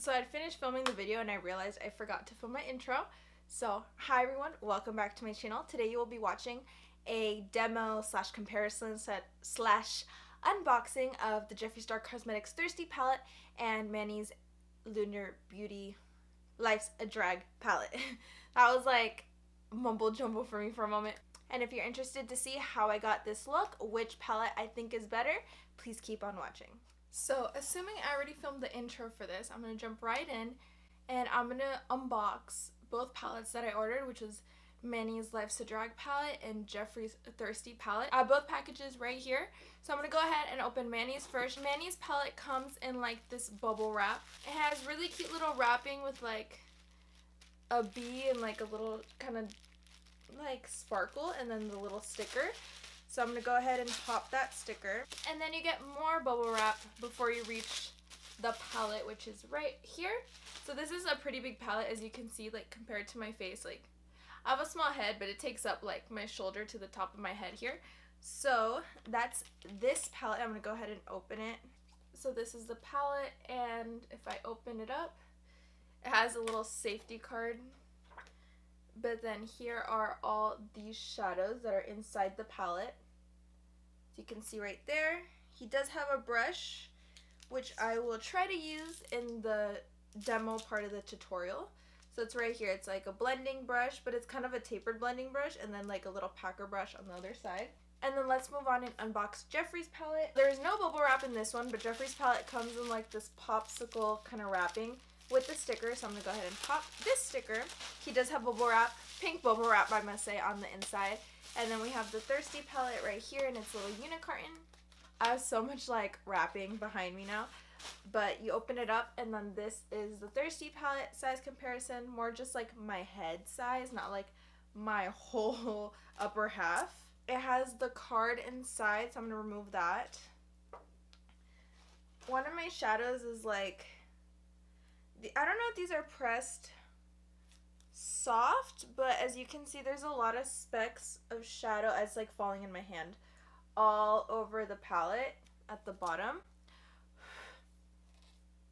So I'd finished filming the video and I realized I forgot to film my intro. So hi everyone, welcome back to my channel. Today you will be watching a demo slash comparison set slash unboxing of the Jeffree Star Cosmetics Thirsty palette and Manny's Lunar Beauty Life's a Drag palette. That was like mumble jumble for me for a moment. And if you're interested to see how I got this look, which palette I think is better, please keep on watching. So assuming I already filmed the intro for this, I'm going to jump right in and I'm going to unbox both palettes that I ordered, which was Manny's Life's a Drag palette and Jeffree's Thirsty palette. I have both packages right here. So I'm going to go ahead and open Manny's first. Manny's palette comes in like this bubble wrap. It has really cute little wrapping with like a bee and like a little kind of like sparkle and then the little sticker. So I'm going to go ahead and pop that sticker. And then you get more bubble wrap before you reach the palette, which is right here. So this is a pretty big palette, as you can see, like compared to my face. Like I have a small head, but it takes up like my shoulder to the top of my head here. So that's this palette. I'm going to go ahead and open it. So this is the palette, and if I open it up, it has a little safety card. But then here are all these shadows that are inside the palette. So you can see right there, he does have a brush, which I will try to use in the demo part of the tutorial. So it's right here. It's like a blending brush, but it's kind of a tapered blending brush, and then like a little packer brush on the other side. And then let's move on and unbox Jeffree's palette. There is no bubble wrap in this one, but Jeffree's palette comes in like this popsicle kind of wrapping with the sticker. So I'm gonna go ahead and pop this sticker. He does have bubble wrap, pink bubble wrap I must say, on the inside. And then we have the Thirsty palette right here in its little unicarton. I have so much like wrapping behind me now. But you open it up, and then this is the Thirsty palette size comparison, more just like my head size, not like my whole upper half. It has the card inside, so I'm going to remove that. One of my shadows is like, I don't know if these are pressed soft, but as you can see, there's a lot of specks of shadow as like falling in my hand all over the palette at the bottom.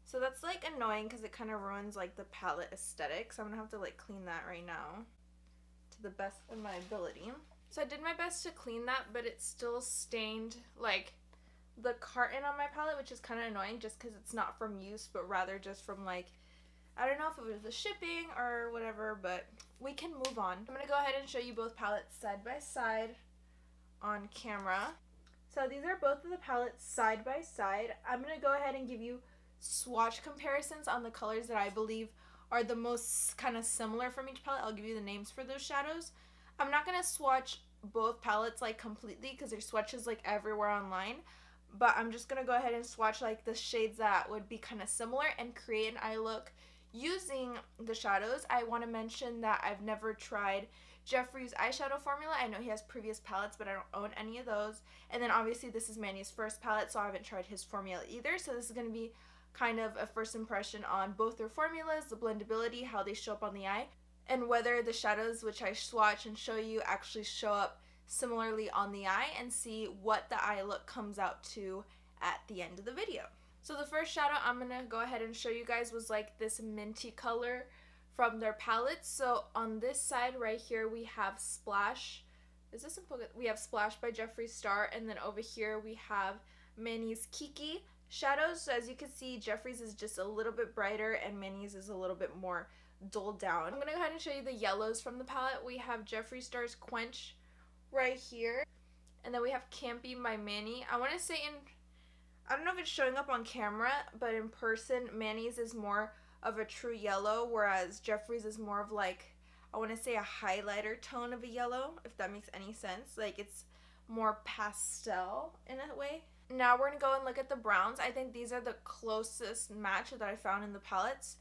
So that's like annoying because it kind of ruins like the palette aesthetic. So I'm gonna have to like clean that right now to the best of my ability. So I did my best to clean that, but it still stained like the carton on my palette, which is kind of annoying just because it's not from use, but rather just from like, I don't know if it was the shipping or whatever, but we can move on. I'm going to go ahead and show you both palettes side by side on camera. So these are both of the palettes side by side. I'm going to go ahead and give you swatch comparisons on the colors that I believe are the most kind of similar from each palette. I'll give you the names for those shadows. I'm not going to swatch both palettes like completely because there's swatches like everywhere online. But I'm just going to go ahead and swatch like the shades that would be kind of similar and create an eye look using the shadows. I want to mention that I've never tried Jeffree's eyeshadow formula. I know he has previous palettes, but I don't own any of those. And then obviously this is Manny's first palette, so I haven't tried his formula either. So this is going to be kind of a first impression on both their formulas, the blendability, how they show up on the eye, and whether the shadows which I swatch and show you actually show up similarly on the eye, and see what the eye look comes out to at the end of the video. So the first shadow I'm going to go ahead and show you guys was like this minty color from their palettes. So on this side right here we have Splash. Is this in focus? We have Splash by Jeffree Star, and then over here we have Manny's Kiki shadows. So as you can see, Jeffree's is just a little bit brighter and Manny's is a little bit more dulled down. I'm going to go ahead and show you the yellows from the palette. We have Jeffree Star's Quench right here, and then we have Campy by Manny. I want to say I don't know if it's showing up on camera, but in person Manny's is more of a true yellow, whereas Jeffree's is more of like, I want to say a highlighter tone of a yellow, if that makes any sense. Like it's more pastel in a way. Now we're going to go and look at the browns. I think these are the closest match that I found in the palettes.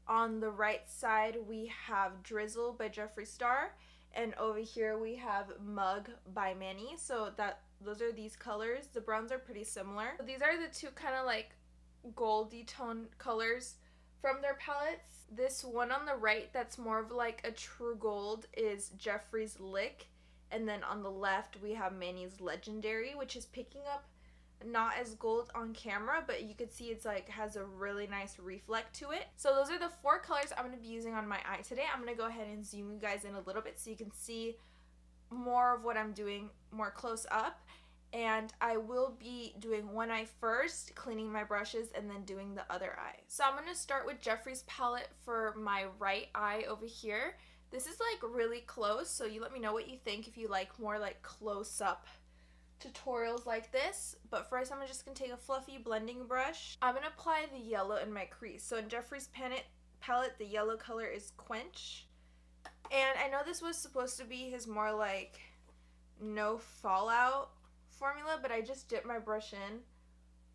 On the right side we have Drizzle by Jeffree Star, and over here we have Mug by Manny. So those are these colors. The browns are pretty similar. These are the two kind of like goldy tone colors from their palettes. This one on the right that's more of like a true gold is Jeffree's Lick, and then on the left we have Manny's Legendary, which is picking up not as gold on camera, but you could see it's like has a really nice reflect to it. So those are the 4 colors I'm going to be using on my eye today. I'm going to go ahead and zoom you guys in a little bit so you can see more of what I'm doing more close up. And I will be doing one eye first, cleaning my brushes, and then doing the other eye. So I'm going to start with Jeffree's palette for my right eye over here. This is like really close, so you let me know what you think if you like more like close up tutorials like this. But first I'm just going to take a fluffy blending brush. I'm going to apply the yellow in my crease. So in Jeffree's palette, the yellow color is Quench. And I know this was supposed to be his more like no fallout formula, but I just dipped my brush in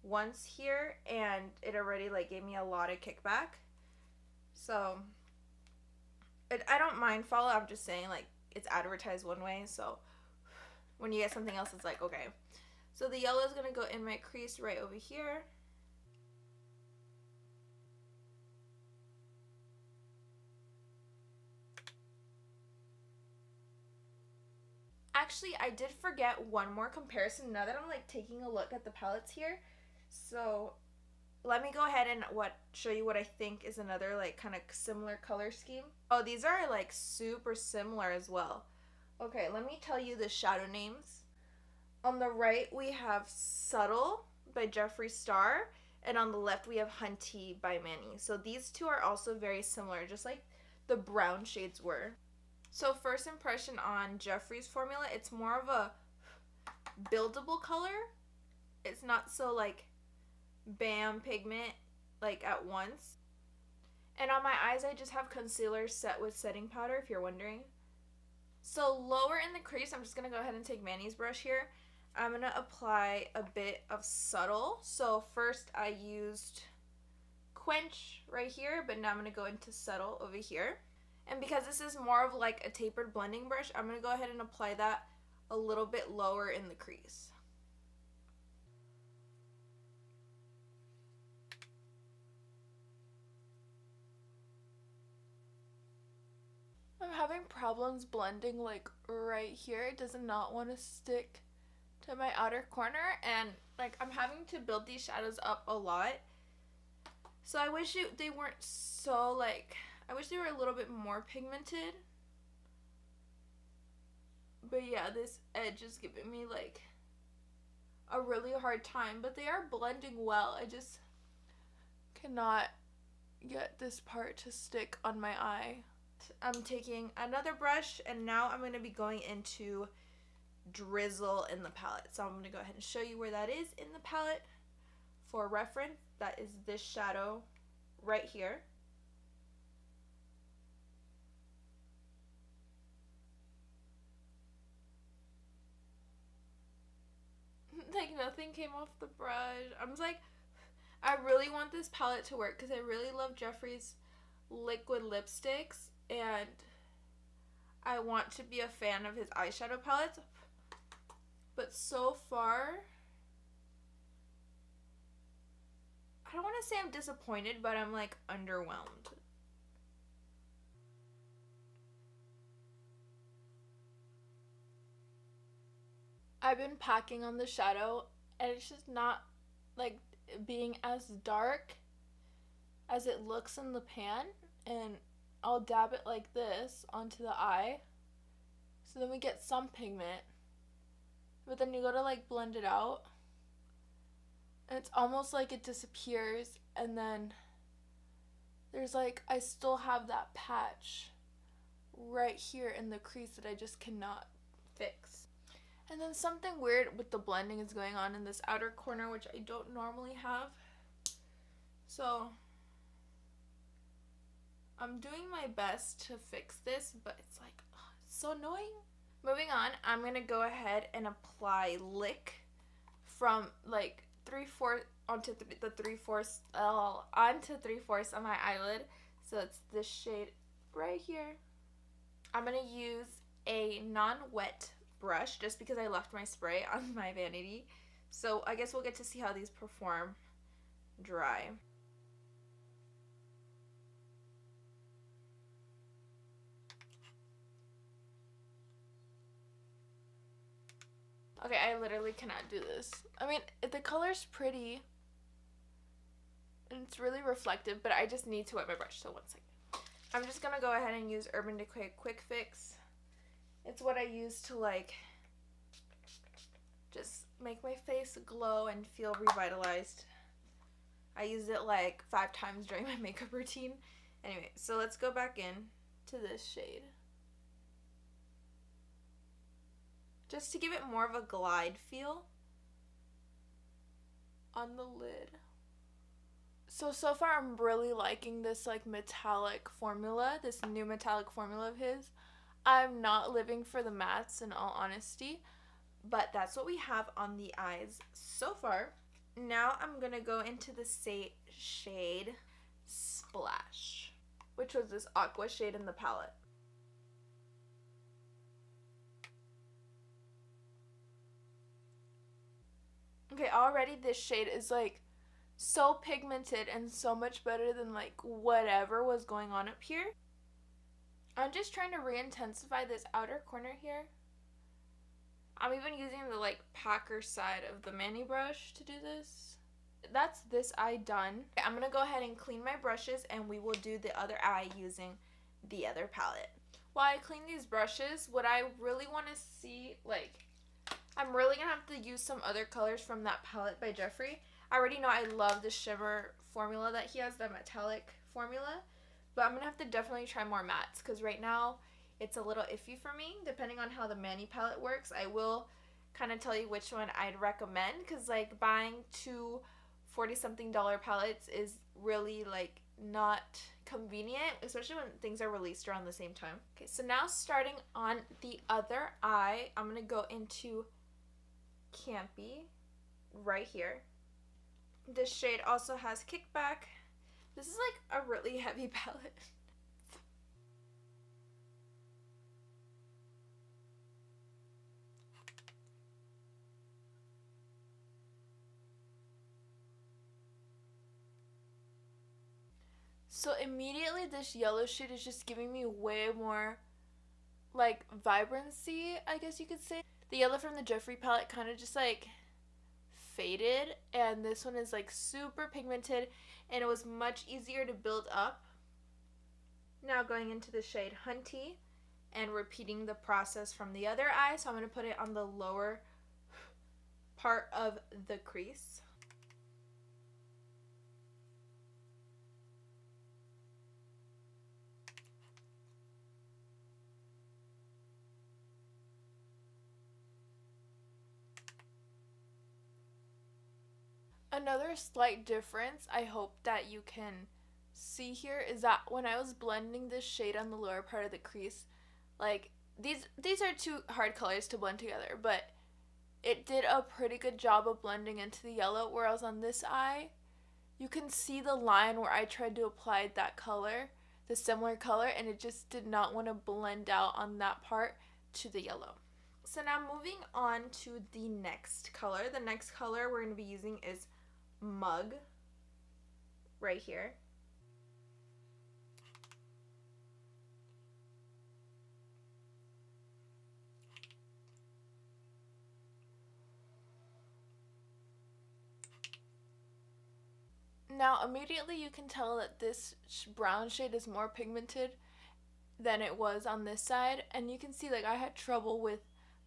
once here and it already like gave me a lot of kickback. So I don't mind fallout, I'm just saying like it's advertised one way, so when you get something else it's like okay. So the yellow is going to go in my crease right over here. Actually, I did forget one more comparison now that I'm like taking a look at the palettes here. So let me go ahead and show you what I think is another like kind of similar color scheme. Oh, these are like super similar as well. Okay, let me tell you the shadow names. On the right we have Subtle by Jeffree Star, and on the left we have Hunty by Manny. So these two are also very similar, just like the brown shades were. So first impression on Jeffree's formula, it's more of a buildable color. It's not so like bam pigment like at once. And on my eyes I just have concealer set with setting powder if you're wondering. So lower in the crease, I'm just going to go ahead and take Manny's brush here. I'm going to apply a bit of Subtle. So first I used Quench right here, but now I'm going to go into Subtle over here. And because this is more of like a tapered blending brush, I'm going to go ahead and apply that a little bit lower in the crease. I'm having problems blending like right here. It does not want to stick to my outer corner, and like I'm having to build these shadows up a lot. So I wish they weren't so like, I wish they were a little bit more pigmented. But yeah, this edge is giving me like a really hard time, but they are blending well. I just cannot get this part to stick on my eye. I'm taking another brush and now I'm going to be going into Drizzle in the palette. So I'm going to go ahead and show you where that is in the palette for reference. That is this shadow right here. Like nothing came off the brush. I was like, I really want this palette to work because I really love Jeffree's liquid lipsticks and I want to be a fan of his eyeshadow palettes. But so far, I don't want to say I'm disappointed, but I'm like underwhelmed. I've been packing on the shadow and it's just not like being as dark as it looks in the pan, and I'll dab it like this onto the eye so then we get some pigment, but then you go to like blend it out and it's almost like it disappears, and then there's like I still have that patch right here in the crease that I just cannot fix. And then something weird with the blending is going on in this outer corner, which I don't normally have. So I'm doing my best to fix this, but it's like, oh, it's so annoying. Moving on, I'm going to go ahead and apply Lick from like 3/4 onto the 3/4 onto 3/4 on my eyelid. So it's this shade right here. I'm going to use a non-wet brush just because I left my spray on my vanity. So I guess we'll get to see how these perform dry. Okay, I literally cannot do this. I mean, the color's pretty. And it's really reflective, but I just need to wet my brush, so 1 second. I'm just gonna go ahead and use Urban Decay Quick Fix. It's what I use to like just make my face glow and feel revitalized. I used it like 5 times during my makeup routine. Anyway, so let's go back in to this shade. Just to give it more of a glide feel on the lid. So far I'm really liking this like metallic formula, this new metallic formula of his. I'm not living for the mattes in all honesty, but that's what we have on the eyes so far. Now I'm gonna go into the shade Splash, which was this aqua shade in the palette. Okay, already this shade is like so pigmented and so much better than like whatever was going on up here. I'm just trying to re-intensify this outer corner here. I'm even using the like packer side of the mani brush to do this. That's this eye done. I'm gonna go ahead and clean my brushes and we will do the other eye using the other palette. While I clean these brushes, what I really want to see, like, I'm really gonna have to use some other colors from that palette by Jeffree. I already know I love the shimmer formula that he has, the metallic formula, but I'm gonna have to definitely try more mattes because right now it's a little iffy for me. Depending on how the mani palette works, I will kind of tell you which one I'd recommend, because like buying 2 $40-something palettes is really like not convenient, especially when things are released around the same time. Okay, so now starting on the other eye, I'm gonna go into Campy right here. This shade also has Kickback. This is like a really heavy palette. So immediately this yellow shade is just giving me way more like vibrancy, I guess you could say. The yellow from the Jeffree palette kind of just like faded, and this one is like super pigmented and it was much easier to build up. Now going into the shade Hunty and repeating the process from the other eye. So I'm going to put it on the lower part of the crease. Another slight difference I hope that you can see here is that when I was blending this shade on the lower part of the crease, like these are 2 hard colors to blend together, but it did a pretty good job of blending into the yellow, whereas on this eye you can see the line where I tried to apply that color, the similar color, and it just did not want to blend out on that part to the yellow. So now moving on to the next color. The next color we're going to be using is Mug right here. Now immediately you can tell that this brown shade is more pigmented than it was on this side, and you can see like I had trouble with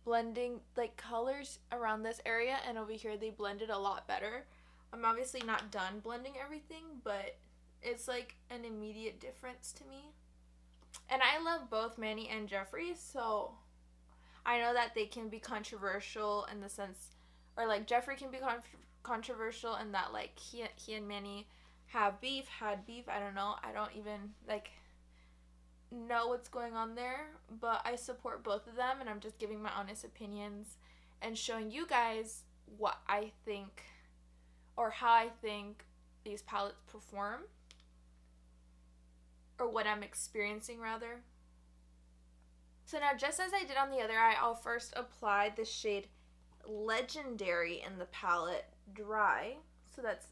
blending like colors around this area, and over here they blended a lot better. I'm obviously not done blending everything, but it's like an immediate difference to me. And I love both Manny and Jeffree, so I know that they can be controversial in the sense, or like Jeffree can be controversial in that like he and Manny had beef, I don't know. I don't even like know what's going on there, but I support both of them, and I'm just giving my honest opinions and showing you guys what I think, or how I think these palettes perform, or what I'm experiencing rather. So now, just as I did on the other eye, I'll first apply the shade Legendary in the palette Dry. So that's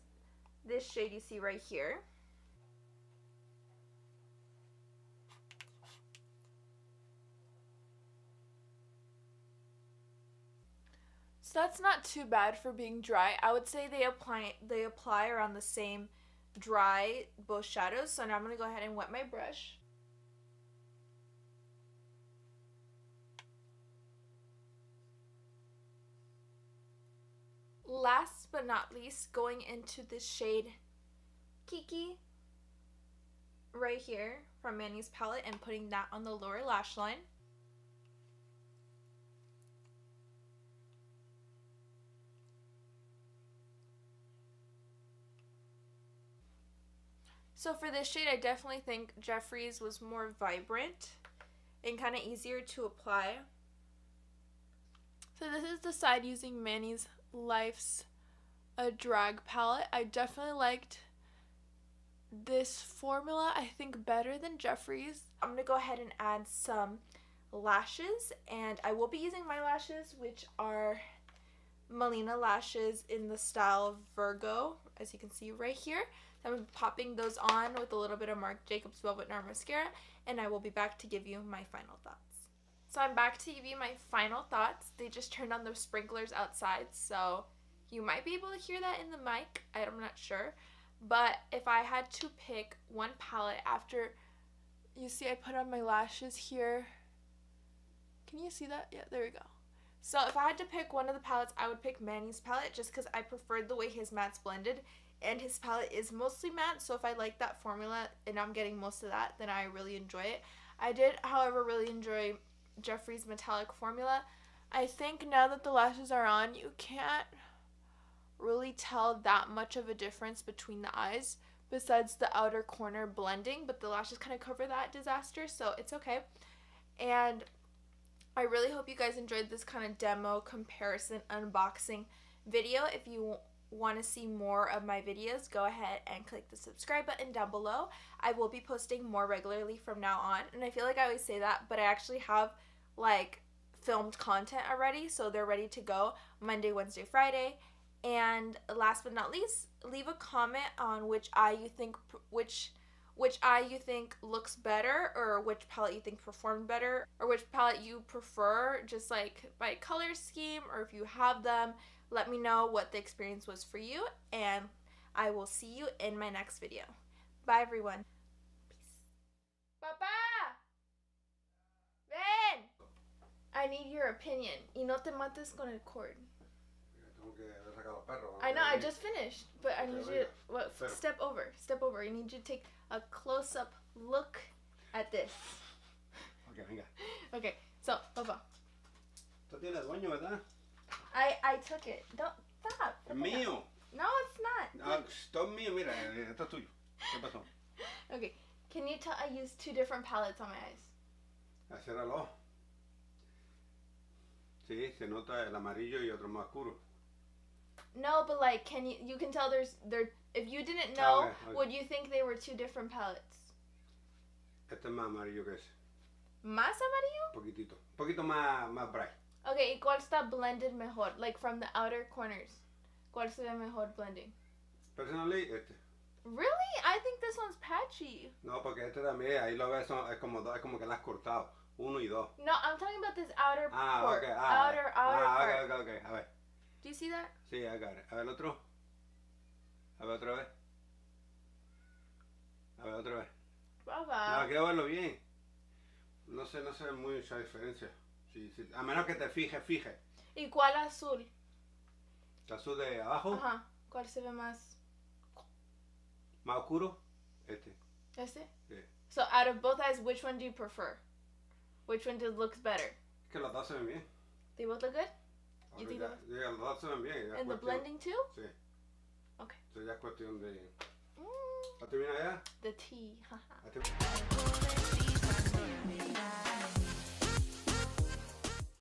this shade you see right here. So that's not too bad for being dry. I would say they apply around the same dry both shadows. So now I'm going to go ahead and wet my brush. Last but not least, going into this shade Kiki right here from Manny's palette and putting that on the lower lash line. So for this shade, I definitely think Jeffree's was more vibrant and kind of easier to apply. So this is the side using Manny's Life's a Drag palette. I definitely liked this formula, I think, better than Jeffree's. I'm going to go ahead and add some lashes, and I will be using my lashes, which are Melina lashes in the style Virgo, as you can see right here. I'm popping those on with a little bit of Marc Jacobs Velvet Noir Mascara, and I will be back to give you my final thoughts. So I'm back to give you my final thoughts. They just turned on the sprinklers outside, so you might be able to hear that in the mic. I'm not sure. But if I had to pick one palette after, you see I put on my lashes here. Can you see that? Yeah, there we go. So if I had to pick one of the palettes, I would pick Manny's palette just because I preferred the way his mattes blended. And his palette is mostly matte, so if I like that formula and I'm getting most of that, then I really enjoy it. I did, however, really enjoy Jeffree's metallic formula. I think now that the lashes are on, you can't really tell that much of a difference between the eyes besides the outer corner blending, but the lashes kind of cover that disaster, so it's okay. And I really hope you guys enjoyed this kind of demo comparison unboxing video. If you want to see more of my videos, go ahead and click the subscribe button down below. I will be posting more regularly from now on, and I feel like I always say that, but I actually have like filmed content already, so they're ready to go Monday, Wednesday, Friday. And last but not least, leave a comment on which eye you think looks better, or which palette you think performed better, or which palette you prefer, just like by color scheme, or if you have them. Let me know what the experience was for you, and I will see you in my next video. Bye, everyone. Peace. Papá! Ven! I need your opinion. Y no te mates con el cord. I know, I just finished, but I need you to step over. I need you to take a close-up look at this. Okay, venga. Okay, so, papá. Esto tiene dueño, ¿verdad? I took it. Don't stop. Es mío. No, it's not. No, esto es mío, mira, esto es tuyo. ¿Qué pasó? Okay, can you tell I used two different palettes on my eyes? Acéralo. Sí, se nota el amarillo y otro más oscuro. No, but like, you can tell there's if you didn't know, okay. Would you think they were two different palettes? Este es más amarillo que ese. ¿Más amarillo? Un poquito más bright. Okay, ¿y cuál está blended mejor? Like from the outer corners. ¿Cuál se ve mejor blending? Personally, este. Really? I think this one's patchy. No, porque este también, ahí lo ves, es como que lo has cortado. 1 y 2. No, I'm talking about this outer part. Okay. Outer part. Okay. A ver. Do you see that? Sí, I got it. A ver el otro. A ver otra vez. A ver otra vez. Baba. No, quiero verlo bien. No sé mucha diferencia. Sí. A menos que te fijes. ¿Y cuál azul? ¿El azul de abajo? Ajá. ¿Cuál se ve más? ¿Más oscuro? Este. ¿Este? Sí. So out of both eyes, which one do you prefer? Which one looks better? Es que los dos se ven bien. They both look good? You think Los dos se ven bien. And the blending too? Sí. Okay. Entonces ya es cuestión de... ¿A ti viene allá? The tea. ¿A ti...